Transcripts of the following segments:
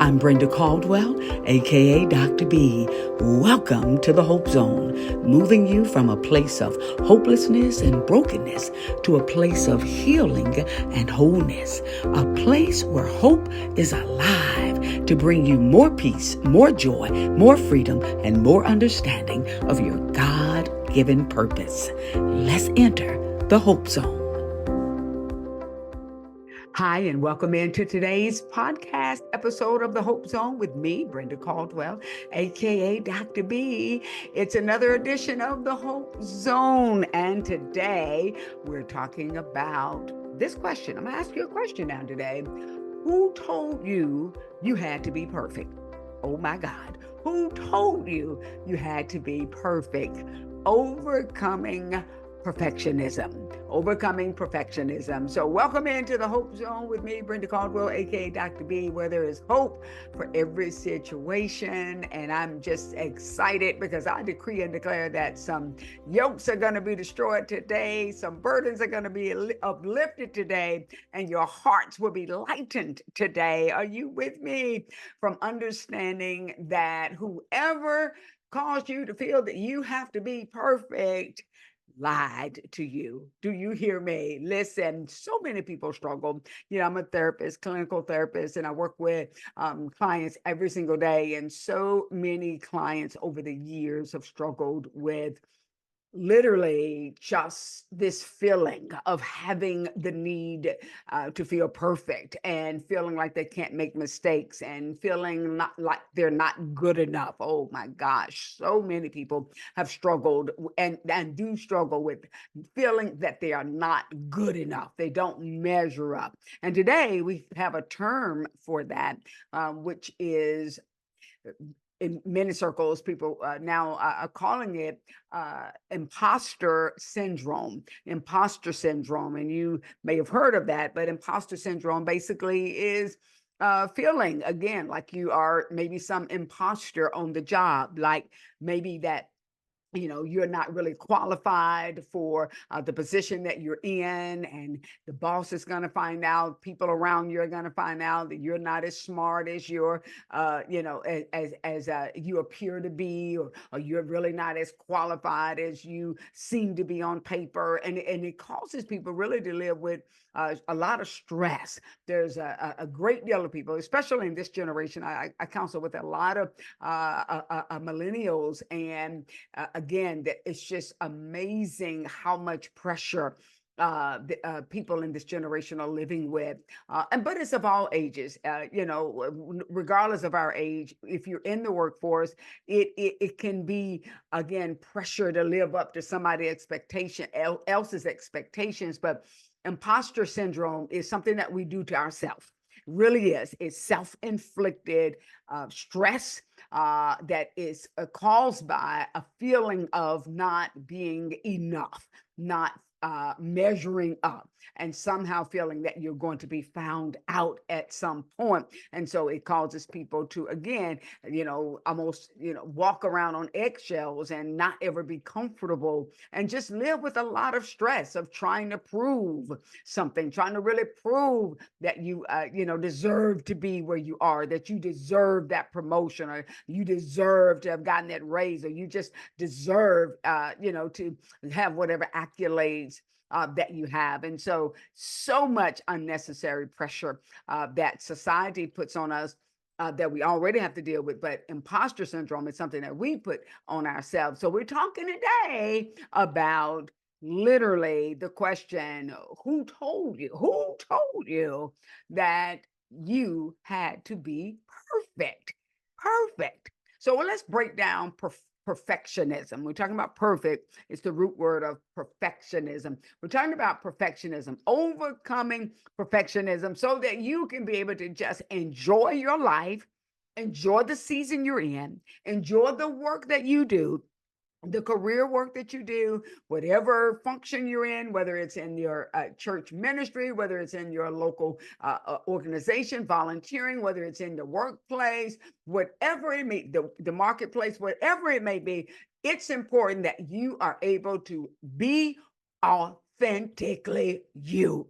I'm Brenda Caldwell, aka Dr. B. Welcome to the Hope Zone, moving you from a place of hopelessness and brokenness to a place of healing and wholeness, a place where hope is alive to bring you more peace, more joy, more freedom, and more understanding of your God-given purpose. Let's enter the Hope Zone. Hi, and welcome into today's podcast episode of the Hope Zone with me, Brenda Caldwell, aka Dr. B. It's another edition of the Hope Zone, and today we're talking about this question. I'm going to ask you a question now today. Who told you you had to be perfect? Oh my God. Who told you you had to be perfect? Overcoming perfectionism. So welcome into the Hope Zone with me, Brenda Caldwell, aka Dr. B, where there is hope for every situation. And I'm just excited because I decree and declare that some yokes are going to be destroyed today, some burdens are going to be uplifted today, and your hearts will be lightened today. Are you with me? From understanding that whoever caused you to feel that you have to be perfect lied to you. Do you hear me? Listen, so many people struggle. I'm a therapist, clinical therapist, and I work with clients every single day. And so many clients over the years have struggled with literally just this feeling of having the need to feel perfect and feeling like they can't make mistakes and feeling not like they're not good enough. Oh my gosh, so many people have struggled and do struggle with feeling that they are not good enough. They don't measure up. And today we have a term for that, which is in many circles, people now are calling it imposter syndrome. Imposter syndrome. And you may have heard of that, but imposter syndrome basically is feeling, again, like you are maybe some imposter on the job, like maybe that you're not really qualified for the position that you're in, and the boss is going to find out, people around you are going to find out that you're not as smart as you're as you appear to be, or you're really not as qualified as you seem to be on paper, and it causes people really to live with a lot of stress. There's a great deal of people, especially in this generation. I counsel with a lot of millennials, and again, that it's just amazing how much pressure people in this generation are living with, but it's of all ages. Regardless of our age, if you're in the workforce, it can be, again, pressure to live up to somebody's else's expectations. But imposter syndrome is something that we do to ourselves. Really is. It's self-inflicted stress that is caused by a feeling of not being enough, not measuring up, and somehow feeling that you're going to be found out at some point. And so it causes people to, again, almost, walk around on eggshells and not ever be comfortable, and just live with a lot of stress of trying to prove something, trying to really prove that you, deserve to be where you are, that you deserve that promotion, or you deserve to have gotten that raise, or you just deserve, to have whatever accolades that you have. And so much unnecessary pressure that society puts on us that we already have to deal with. But imposter syndrome is something that we put on ourselves. So we're talking today about literally the question, who told you that you had to be perfect? Perfect. So let's break down perfectionism. We're talking about perfect. It's the root word of perfectionism. We're talking about perfectionism, overcoming perfectionism so that you can be able to just enjoy your life, enjoy the season you're in, enjoy the work that you do, the career work that you do, whatever function you're in, whether it's in your church ministry, whether it's in your local organization, volunteering, whether it's in the workplace, whatever it may, the marketplace, whatever it may be, it's important that you are able to be authentically you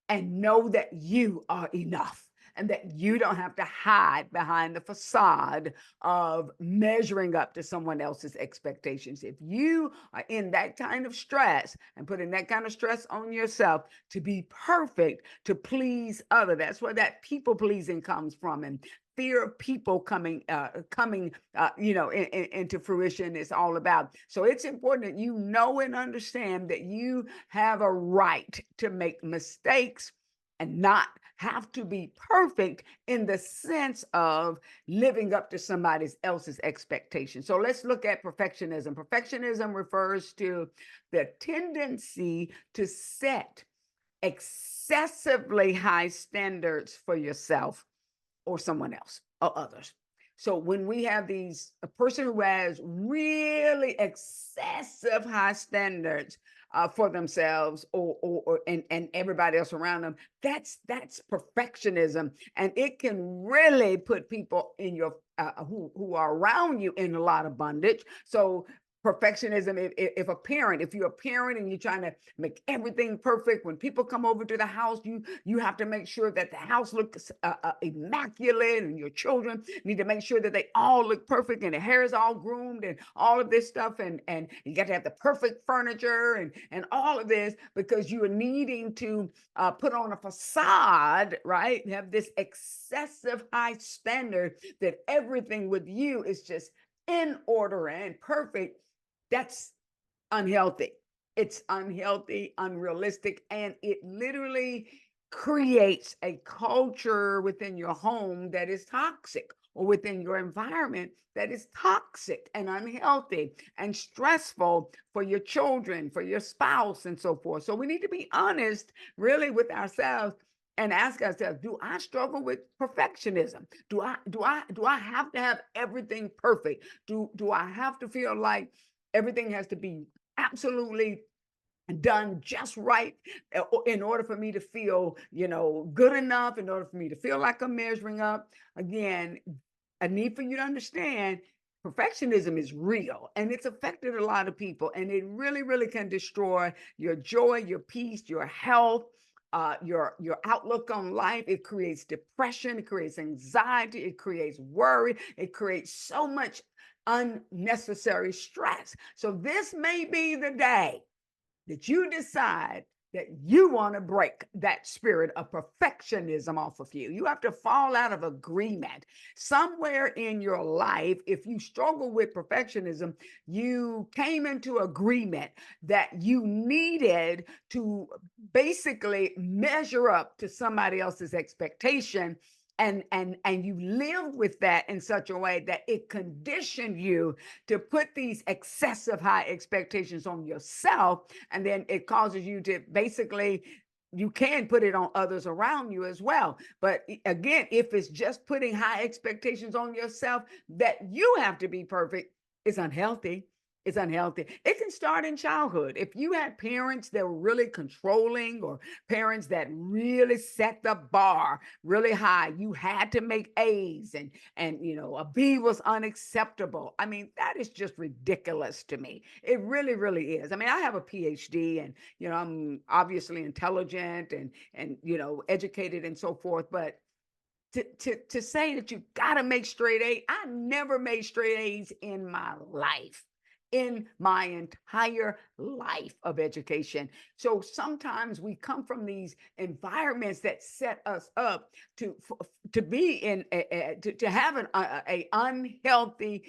and know that you are enough. and that you don't have to hide behind the facade of measuring up to someone else's expectations. If you are in that kind of stress and putting that kind of stress on yourself to be perfect, to please other, that's where that people pleasing comes from. And fear of people into fruition is all about. So it's important that you know and understand that you have a right to make mistakes and not have to be perfect in the sense of living up to somebody else's expectation. So let's look at perfectionism. Perfectionism refers to the tendency to set excessively high standards for yourself or someone else or others. So when we have a person who has really excessive high standards for themselves and everybody else around them, that's perfectionism, and it can really put people in your who are around you in a lot of bondage. So perfectionism, if you're a parent and you're trying to make everything perfect, when people come over to the house, you have to make sure that the house looks immaculate, and your children need to make sure that they all look perfect and the hair is all groomed and all of this stuff, and you got to have the perfect furniture and all of this, because you are needing to put on a facade, right? You have this excessive high standard that everything with you is just in order and perfect. That's unhealthy. It's unhealthy, unrealistic, and it literally creates a culture within your home that is toxic, or within your environment that is toxic and unhealthy and stressful for your children, for your spouse, and so forth. So we need to be honest, really, with ourselves and ask ourselves, do I struggle with perfectionism? Do I have to have everything perfect? Do I have to feel like everything has to be absolutely done just right in order for me to feel, good enough, in order for me to feel like I'm measuring up? Again, a need for you to understand perfectionism is real, and it's affected a lot of people, and it really, really can destroy your joy, your peace, your health, your outlook on life. It creates depression, it creates anxiety, it creates worry, it creates so much unnecessary stress. So this may be the day that you decide that you want to break that spirit of perfectionism off of you. You have to fall out of agreement somewhere in your life. If you struggle with perfectionism, you came into agreement that you needed to basically measure up to somebody else's expectation, and you lived with that in such a way that it conditioned you to put these excessive high expectations on yourself, and then it causes you to basically, you can put it on others around you as well. But again, if it's just putting high expectations on yourself that you have to be perfect, it's unhealthy. It's unhealthy. It can start in childhood. If you had parents that were really controlling, or parents that really set the bar really high, you had to make A's, and a B was unacceptable. I mean, that is just ridiculous to me. It really, really is. I mean, I have a PhD, and I'm obviously intelligent and educated and so forth, but to say that you got to make straight A, I never made straight A's in my life, in my entire life of education. So sometimes we come from these environments that set us up to be to have a unhealthy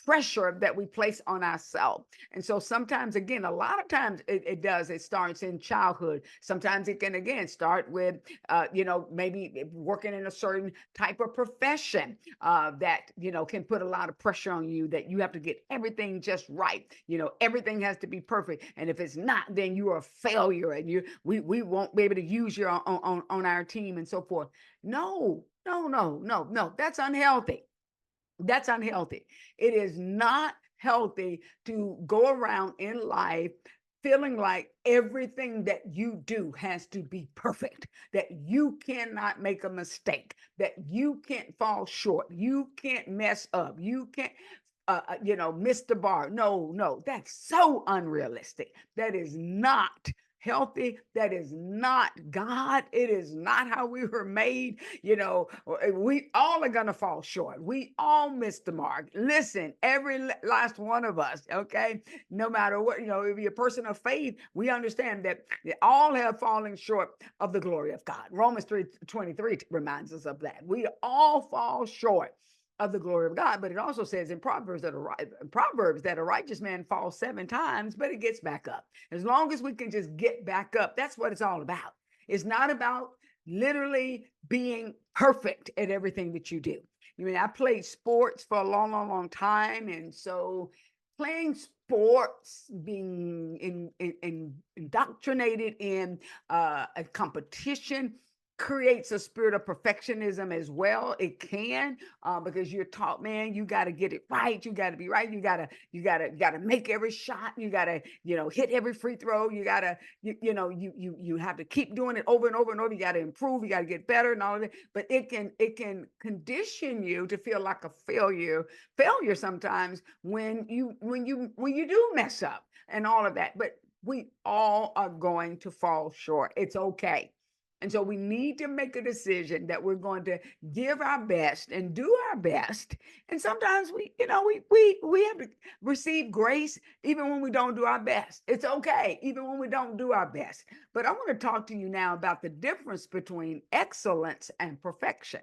pressure that we place on ourselves. And so sometimes, again, a lot of times it starts in childhood. Sometimes it can, again, start with maybe working in a certain type of profession that can put a lot of pressure on you, that you have to get everything just right. Everything has to be perfect, and if it's not, then you are a failure, and we won't be able to use you on our team, and so forth. No, no, no, no, no. That's unhealthy. That's unhealthy. It is not healthy to go around in life feeling like everything that you do has to be perfect, that you cannot make a mistake, that you can't fall short, you can't mess up, you can't miss the bar. No, no, that's so unrealistic. That is not healthy. That is not God. It is not how we were made. We all are going to fall short. We all miss the mark. Listen, every last one of us, okay? No matter what, if you're a person of faith, we understand that all have fallen short of the glory of God. Romans 3:23 reminds us of that. We all fall short of the glory of God. But it also says in Proverbs that a righteous man falls 7 times, but it gets back up. As long as we can just get back up, that's what it's all about. It's not about literally being perfect at everything that you do. I played sports for a long, long, long time. And so playing sports, being indoctrinated in a competition creates a spirit of perfectionism as well. It can, because you're taught, man, you got to get it right. You got to be right. You got to make every shot. You got to, hit every free throw. You got to, you have to keep doing it over and over and over. You got to improve. You got to get better and all of that. But it can condition you to feel like a failure sometimes when you do mess up and all of that. But we all are going to fall short. It's okay. And so we need to make a decision that we're going to give our best and do our best. And sometimes we have to receive grace even when we don't do our best. It's okay, even when we don't do our best. But I want to talk to you now about the difference between excellence and perfection.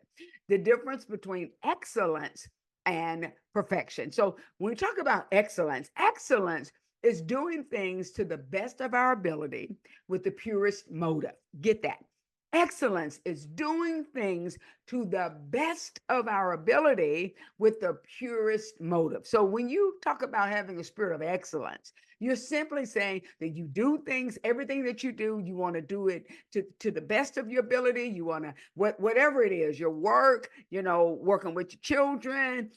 The difference between excellence and perfection. So when we talk about excellence is doing things to the best of our ability with the purest motive. Get that. Excellence is doing things to the best of our ability with the purest motive. So when you talk about having a spirit of excellence, you're simply saying that you do things, everything that you do, you want to do it to the best of your ability. You want to, whatever it is, your work, working with your children,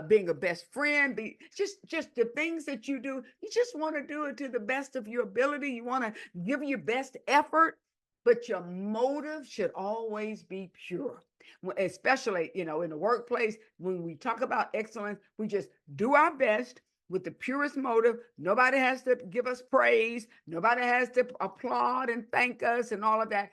being a best friend, just the things that you do, you just want to do it to the best of your ability. You want to give your best effort. But your motive should always be pure, especially, in the workplace. When we talk about excellence, we just do our best with the purest motive. Nobody has to give us praise. Nobody has to applaud and thank us and all of that.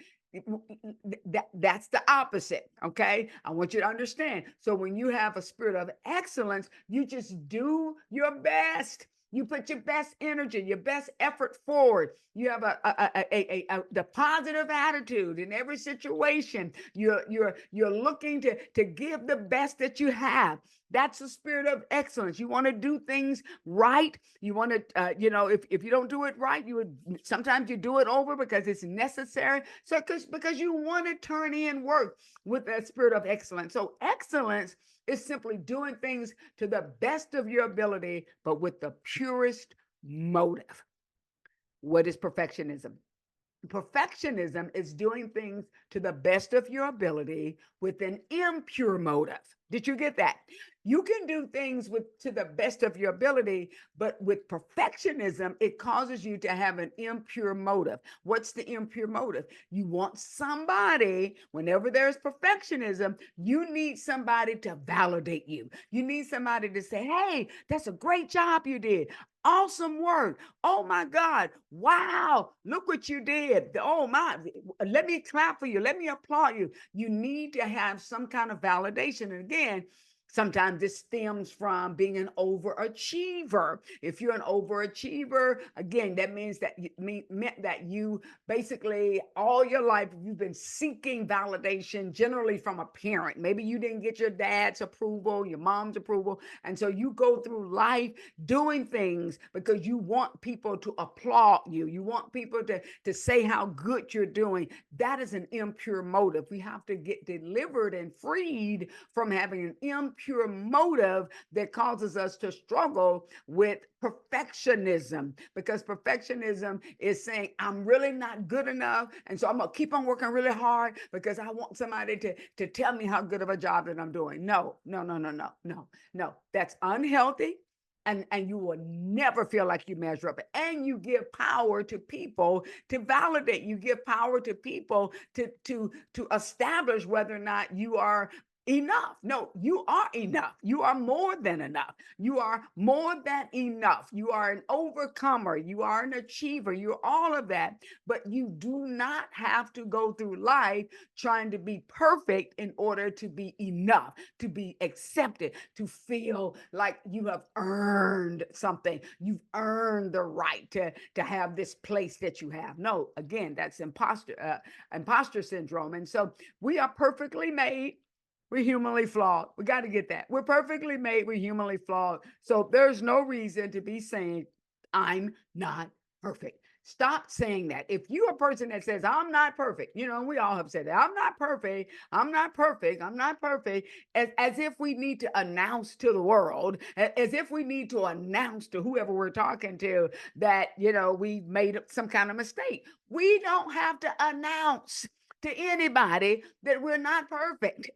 That's the opposite. Okay. I want you to understand. So when you have a spirit of excellence, you just do your best. You put your best energy, your best effort forward. You have the positive attitude in every situation. You're looking to give the best that you have. That's the spirit of excellence. You want to do things right. You want to, if you don't do it right, sometimes you do it over because it's necessary. So because you want to turn in work with that spirit of excellence. So excellence is simply doing things to the best of your ability, but with the purest motive. What is perfectionism? Perfectionism is doing things to the best of your ability with an impure motive. Did you get that? You can do things to the best of your ability, but with perfectionism, it causes you to have an impure motive. What's the impure motive? You want somebody, whenever there's perfectionism, you need somebody to validate you. You need somebody to say, hey, that's a great job you did. Awesome work. Oh my God. Wow. Look what you did. Oh my, let me clap for you. Let me applaud you. You need to have some kind of validation. And again, sometimes this stems from being an overachiever. If you're an overachiever, again, that means that meant that you basically all your life you've been seeking validation, generally from a parent. Maybe you didn't get your dad's approval, your mom's approval, and so you go through life doing things because you want people to applaud you. You want people to say how good you're doing. That is an impure motive. We have to get delivered and freed from having an impure motive that causes us to struggle with perfectionism, because perfectionism is saying, I'm really not good enough. And so I'm going to keep on working really hard because I want somebody to tell me how good of a job that I'm doing. No. That's unhealthy. And you will never feel like you measure up. And you give power to people to validate. You give power to people to establish whether or not you are enough. No, you are enough. You are more than enough. You are more than enough. You are an overcomer. You are an achiever. You're all of that. But you do not have to go through life trying to be perfect in order to be enough, to be accepted, to feel like you have earned something. You've earned the right to have this place that you have. No, again, that's imposter syndrome. And so we are perfectly made. We're humanly flawed. We got to get that. We're perfectly made. We're humanly flawed. So there's no reason to be saying, I'm not perfect. Stop saying that. If you're a person that says, I'm not perfect, we all have said that. I'm not perfect. I'm not perfect. I'm not perfect. As if we need to announce to the world, as if we need to announce to whoever we're talking to that, we made some kind of mistake. We don't have to announce to anybody that we're not perfect,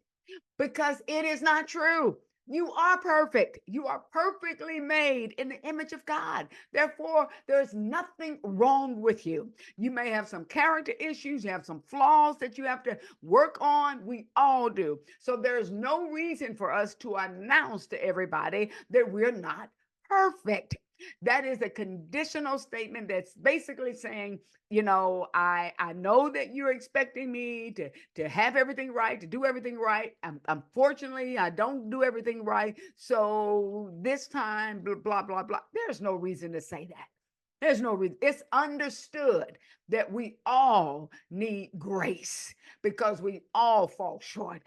because it is not true. You are perfect. You are perfectly made in the image of God. Therefore, there's nothing wrong with you. You may have some character issues, you have some flaws that you have to work on. We all do. So there's no reason for us to announce to everybody that we're not perfect. That is a conditional statement that's basically saying, I know that you're expecting me to have everything right, to do everything right. Unfortunately, I don't do everything right. So this time, blah, blah, blah. There's no reason to say that. There's no reason. It's understood that we all need grace because we all fall short.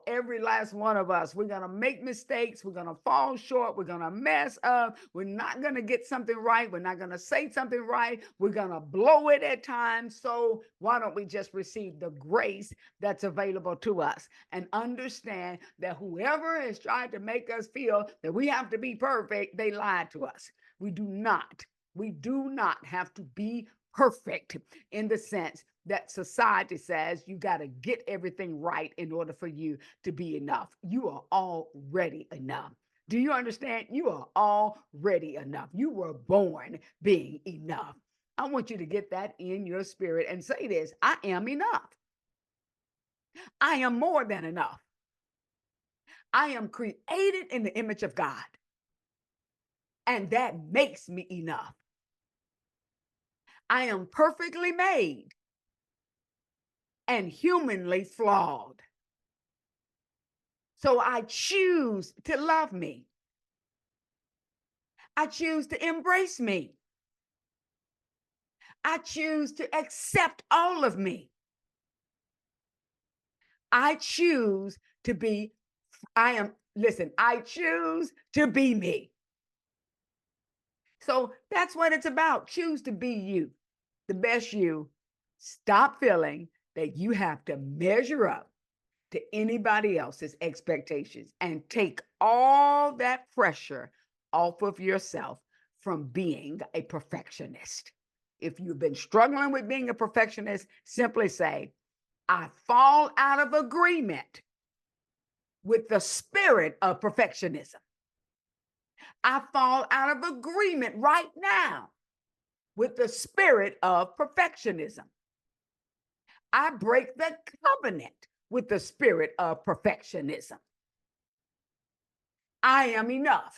Every last one of us, we're going to make mistakes. We're going to fall short. We're going to mess up. We're not going to get something right. We're not going to say something right. We're going to blow it at times. So why don't we just receive the grace that's available to us and understand that whoever has tried to make us feel that we have to be perfect, they lied to us. We do not. We do not have to be perfect in the sense that society says you got to get everything right in order for you to be enough. You are already enough. Do you understand? You are already enough. You were born being enough. I want you to get that in your spirit and say this: I am enough. I am more than enough. I am created in the image of God, and that makes me enough. I am perfectly made and humanly flawed. So I choose to love me. I choose to embrace me. I choose to accept all of me. I choose to be, I choose to be me. So that's what it's about. Choose to be you, the best you. Stop feeling that you have to measure up to anybody else's expectations and take all that pressure off of yourself from being a perfectionist. If you've been struggling with being a perfectionist, simply say, I fall out of agreement with the spirit of perfectionism. I fall out of agreement right now with the spirit of perfectionism. I break the covenant with the spirit of perfectionism. I am enough,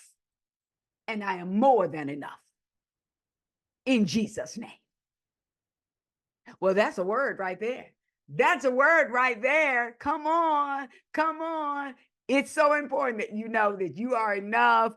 and I am more than enough in Jesus' name. Well, that's a word right there. That's a word right there. Come on, come on. It's so important that you know that you are enough.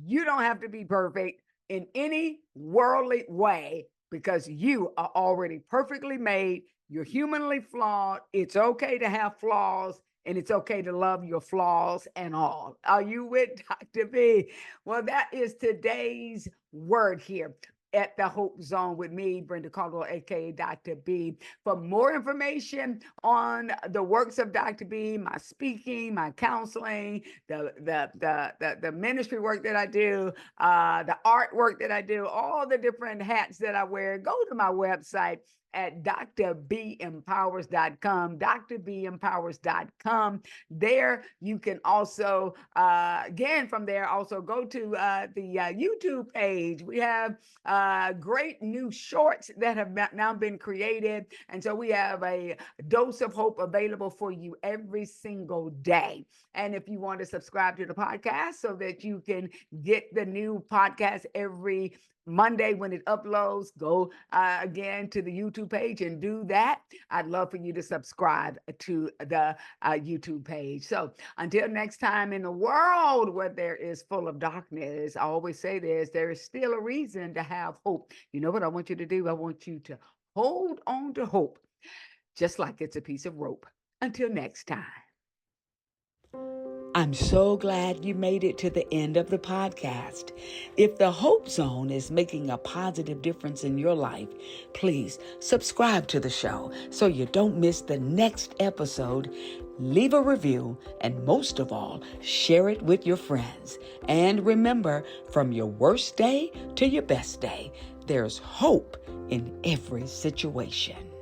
You don't have to be perfect in any worldly way because you are already perfectly made. You're humanly flawed. It's okay to have flaws, and it's okay to love your flaws and all. Are you with Dr. B? Well, that is today's word here at the Hope Zone with me, Brenda Caldwell, aka Dr. B. For more information on the works of Dr. B, my speaking, my counseling, the ministry work that I do, the artwork that I do, all the different hats that I wear, go to my website at drbempowers.com, drbempowers.com. There you can also, again, from there, also go to the YouTube page. We have great new shorts that have now been created. And so we have a dose of hope available for you every single day. And if you want to subscribe to the podcast so that you can get the new podcast every Monday when it uploads, go again to the YouTube page and do that. I'd love for you to subscribe to the YouTube page. So until next time, in a world where there is full of darkness, I always say this, there is still a reason to have hope. You know what I want you to do? I want you to hold on to hope, just like it's a piece of rope. Until next time. I'm so glad you made it to the end of the podcast. If the Hope Zone is making a positive difference in your life, please subscribe to the show so you don't miss the next episode. Leave a review, and most of all, share it with your friends. And remember, from your worst day to your best day, there's hope in every situation.